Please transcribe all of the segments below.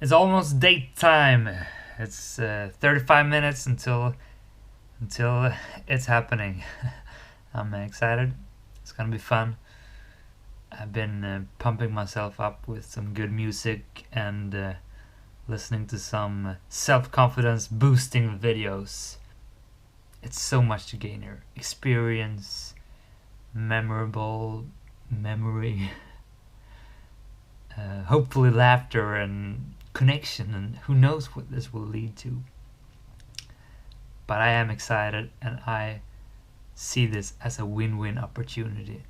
It's almost date time. It's 35 minutes until it's happening. I'm excited. It's gonna be fun. I've been pumping myself up with some good music and listening to some self-confidence boosting videos. It's so much to gain here. Experience, memorable memory, hopefully laughter and connection, and who knows what this will lead to. But I am excited and I see this as a win-win opportunity.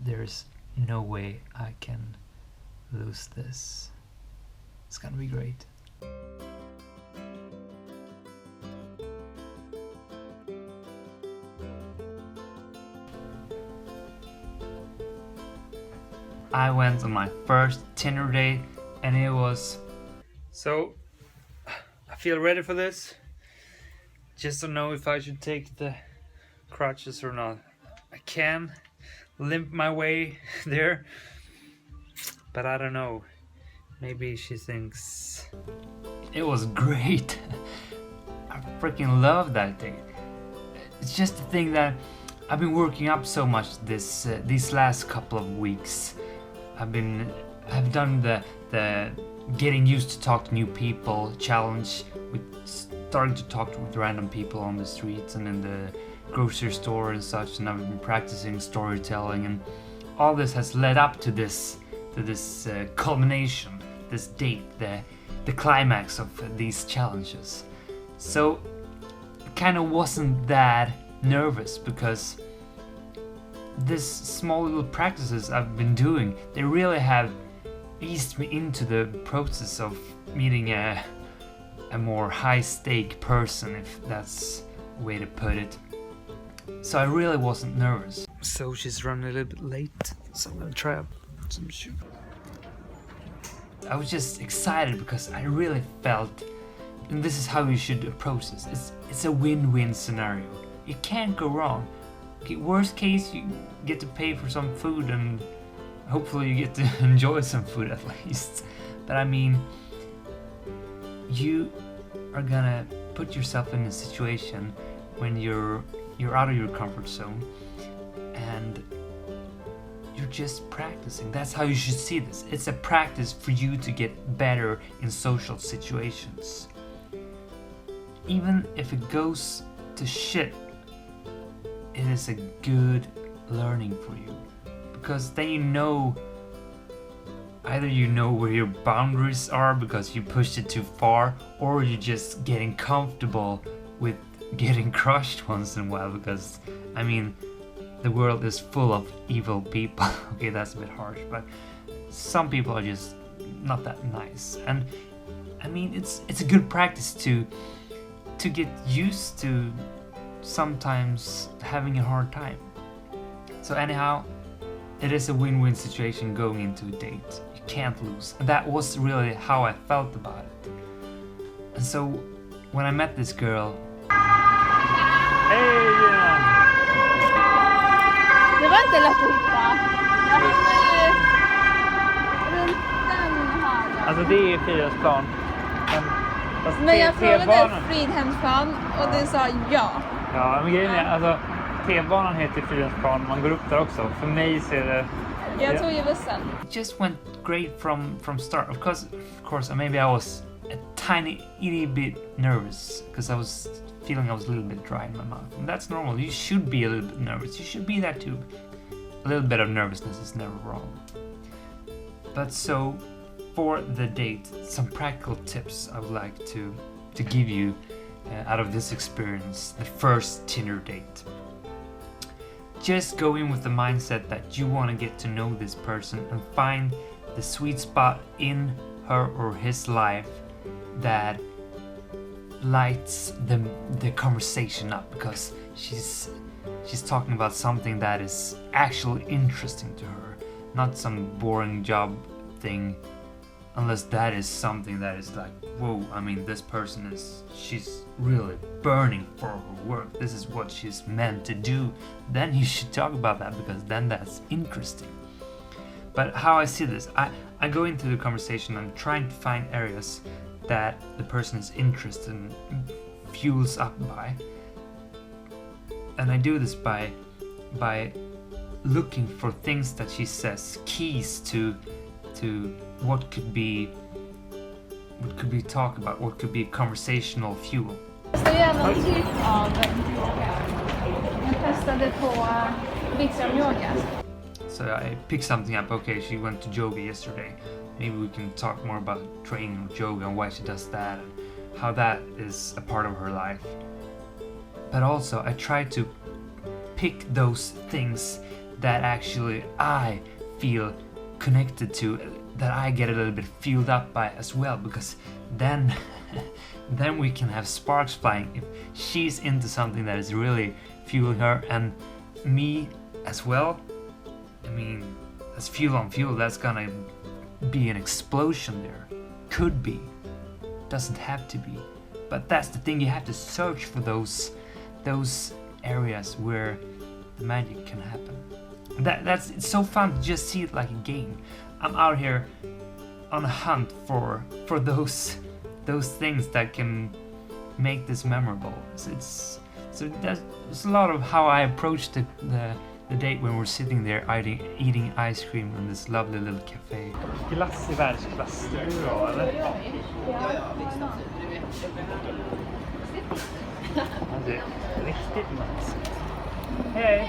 There's no way I can lose this. It's gonna be great. I went on my first Tinder date and it was so I feel ready for this. Just don't know if I should take the crutches or not. I can limp my way there, but I don't know. Maybe she thinks it was great. I freaking love that day. It's just the thing that I've been working up so much these last couple of weeks. I've done the getting used to talk to new people challenge with starting to talk with random people on the streets and in the grocery store and such, and I've been practicing storytelling, and all this has led up to this culmination, this date, the climax of these challenges. So I kind of wasn't that nervous because this small little practices I've been doing, they really have eased me into the process of meeting a more high-stake person, if that's a way to put it. So I really wasn't nervous. So she's running a little bit late, so I'm gonna try out some shoes. I was just excited because I really felt, and this is how you should approach this, it's a win-win scenario. You can't go wrong. Okay, worst case, you get to pay for some food and hopefully you get to enjoy some food at least. But I mean, you are gonna put yourself in a situation when you're out of your comfort zone and you're just practicing. That's how you should see this. It's a practice for you to get better in social situations. Even if it goes to shit, it is a good learning for you, because then either you know where your boundaries are because you pushed it too far, or you're just getting comfortable with getting crushed once in a while, because I mean the world is full of evil people. Okay, that's a bit harsh, but some people are just not that nice, and I mean it's a good practice to get used to sometimes having a hard time. So anyhow, it is a win-win situation going into a date. You can't lose. And that was really how I felt about it. And so when I met this girl... Hey, yeah. Det var inte lätt att hitta. Jag hamnade runt den här. Alltså det är ju Fridhemsplan. Men jag frågade Fridhemsplan och det sa ja. Ja, men grejen är, alltså T-banan heter Fridhemsplan, man går upp där också. För mig så är det... Jag tog ju bussen. It just went great from start. Of course, maybe I was a itty bit nervous because I was feeling I was a little bit dry in my mouth. And that's normal. You should be a little bit nervous. You should be that too. A little bit of nervousness is never wrong. But so, for the date, some practical tips I would like to give you out of this experience, the first Tinder date. Just go in with the mindset that you want to get to know this person and find the sweet spot in her or his life that lights the conversation up, because she's talking about something that is actually interesting to her, not some boring job thing, unless that is something that is like, whoa, I mean this person she's really burning for her work, this is what she's meant to do. Then you should talk about that, because then that's interesting. But how I see this, I go into the conversation and trying to find areas that the person is interested in, fuels up by. And I do this by looking for things that she says, keys to what could be talk about, what could be conversational fuel. Testade även typ av yoga. Jag testade på Bikram yoga. So I picked something up. Okay, she went to yoga yesterday. Maybe we can talk more about training with yoga and why she does that and how that is a part of her life. But also I try to pick those things that actually I feel connected to, that I get a little bit fueled up by as well, because then we can have sparks flying. If she's into something that is really fueling her and me as well, I mean, that's fuel on fuel. That's gonna be an explosion there. Could be, doesn't have to be, but that's the thing. You have to search for those areas where the magic can happen. It's so fun to just see it like a game. I'm out here on a hunt for those things that can make this memorable. So that's a lot of how I approach the date when we're sitting there eating ice cream in this lovely little cafe. Glass i världsklass, det blir bra eller? Det är riktigt nice. Hey!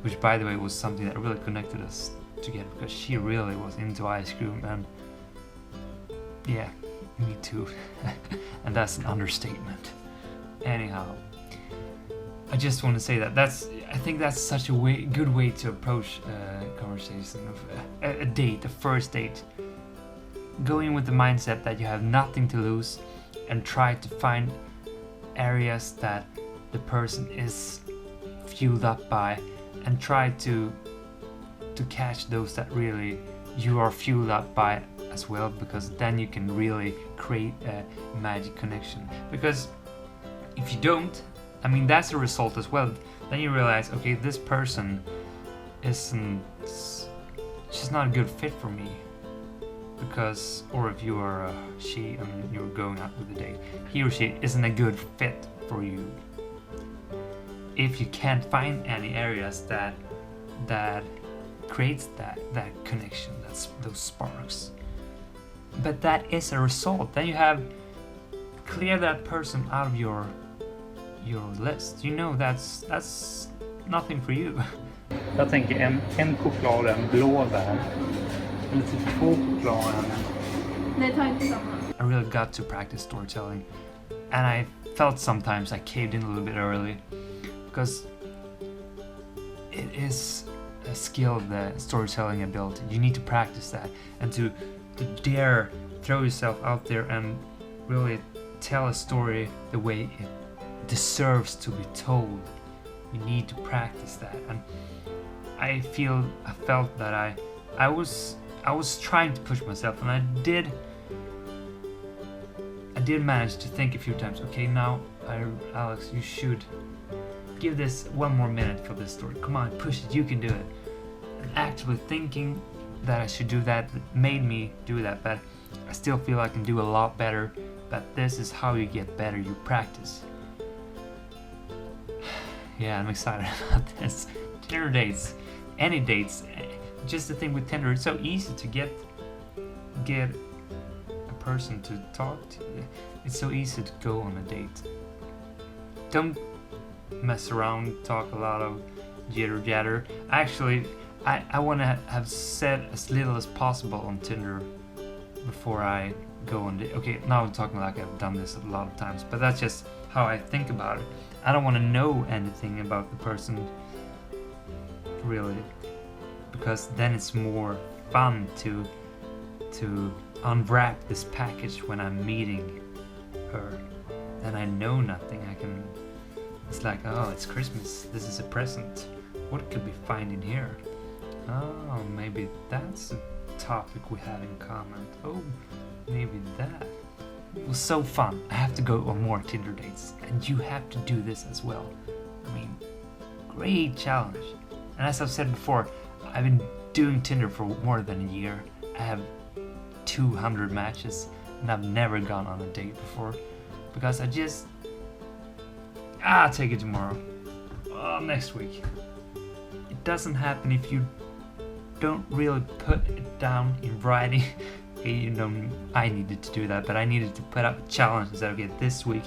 Which, by the way, was something that really connected us together, because she really was into ice cream, and yeah, me too. And that's an understatement. Anyhow, I just want to say that I think that's such a good way to approach a conversation of a date, a first date. Go in with the mindset that you have nothing to lose, and try to find areas that the person is fueled up by, and try to catch those that really you are fueled up by as well, because then you can really create a magic connection. Because if you don't, I mean, that's a result as well. Then you realize, okay, this person she's not a good fit for me. Because, or if you are she and you're going out with a date, he or she isn't a good fit for you. If you can't find any areas that creates that connection, that's those sparks. But that is a result. Then you have clear that person out of your list. You know that's nothing for you. Jag tänker en choklad, en blåbär. Eller typ 2 choklad. Nej, ta inte samma. I really got to practice storytelling, and I felt sometimes I caved in a little bit early, because it is a skill, the storytelling ability. You need to practice that, and to dare throw yourself out there and really tell a story the way it deserves to be told. You need to practice that, and I felt that I was trying to push myself, and I did manage to think a few times, okay, now Alex, you should give this one more minute for this story. Come on, push it, you can do it. And actively thinking that I should do that made me do that, but I still feel I can do a lot better. But this is how you get better, you practice. Yeah, I'm excited about this. Tinder dates, any dates. Just the thing with Tinder, it's so easy to get a person to talk to. It's so easy to go on a date. Don't mess around, talk a lot of jitter jatter. Actually, I want to have said as little as possible on Tinder before I go on date. Okay, now I'm talking like I've done this a lot of times, but that's just how I think about it. I don't want to know anything about the person, really, because then it's more fun to unwrap this package when I'm meeting her. Then I know nothing. It's like, oh, it's Christmas. This is a present. What could we find in here? Oh, maybe that's a topic we have in common. Oh, maybe that. It was so fun. I have to go on more Tinder dates, and you have to do this as well. I mean, great challenge. And as I've said before, I've been doing Tinder for more than a year. I have 200 matches and I've never gone on a date before because I just I'll take it tomorrow. Next week. It doesn't happen if you don't really put it down in writing. You know, I needed to do that, but I needed to put up a challenge and say, okay, this week,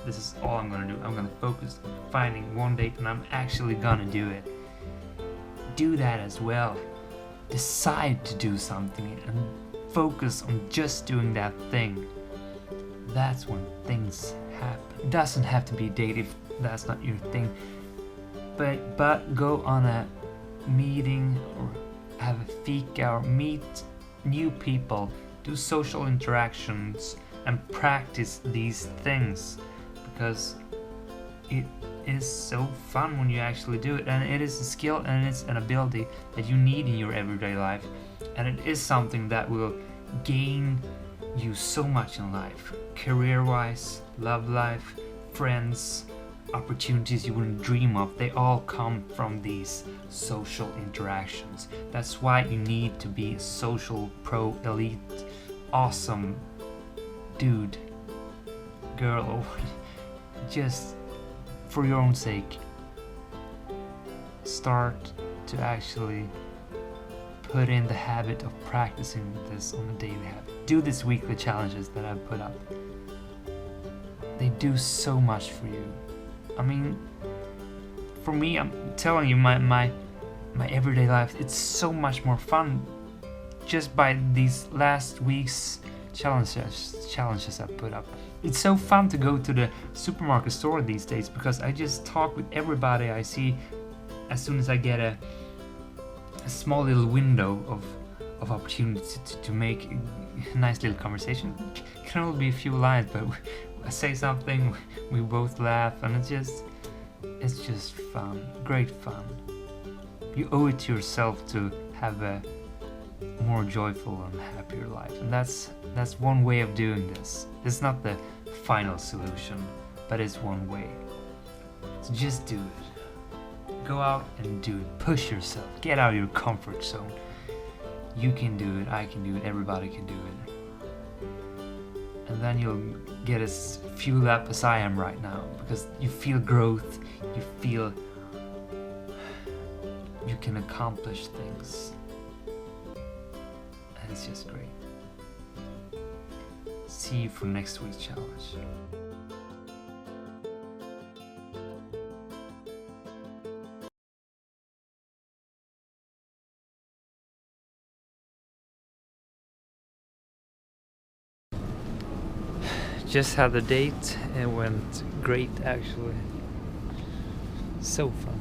this is all I'm gonna do. I'm gonna focus on finding one date and I'm actually gonna do it. Do that as well. Decide to do something and focus on just doing that thing. That's when things happen. It doesn't have to be a date if that's not your thing. But go on a meeting or have a fika or meet new people, do social interactions and practice these things because it is so fun when you actually do it, and it is a skill and it's an ability that you need in your everyday life, and it is something that will gain you so much in life, career-wise, love life, friends, opportunities you wouldn't dream of. They all come from these social interactions. That's why you need to be a social pro elite awesome dude, girl, or just for your own sake start to actually put in the habit of practicing this on a daily habit. Do these weekly challenges that I've put up. They do so much for you. I mean, for me, I'm telling you, my everyday life, it's so much more fun just by these last week's challenges I put up. It's so fun to go to the supermarket store these days because I just talk with everybody I see as soon as I get a small little window of opportunity to make a nice little conversation. It can only be a few lines, but I say something, we both laugh, and it's just fun, great fun. You owe it to yourself to have a more joyful and happier life, and that's one way of doing this. It's not the final solution, but it's one way. So just do it. Go out and do it. Push yourself. Get out of your comfort zone. You can do it, I can do it, everybody can do it. And then you'll get as fueled up as I am right now, because you feel growth, you feel you can accomplish things, and it's just great. See you for next week's challenge. Just had the date, it went great actually. So fun.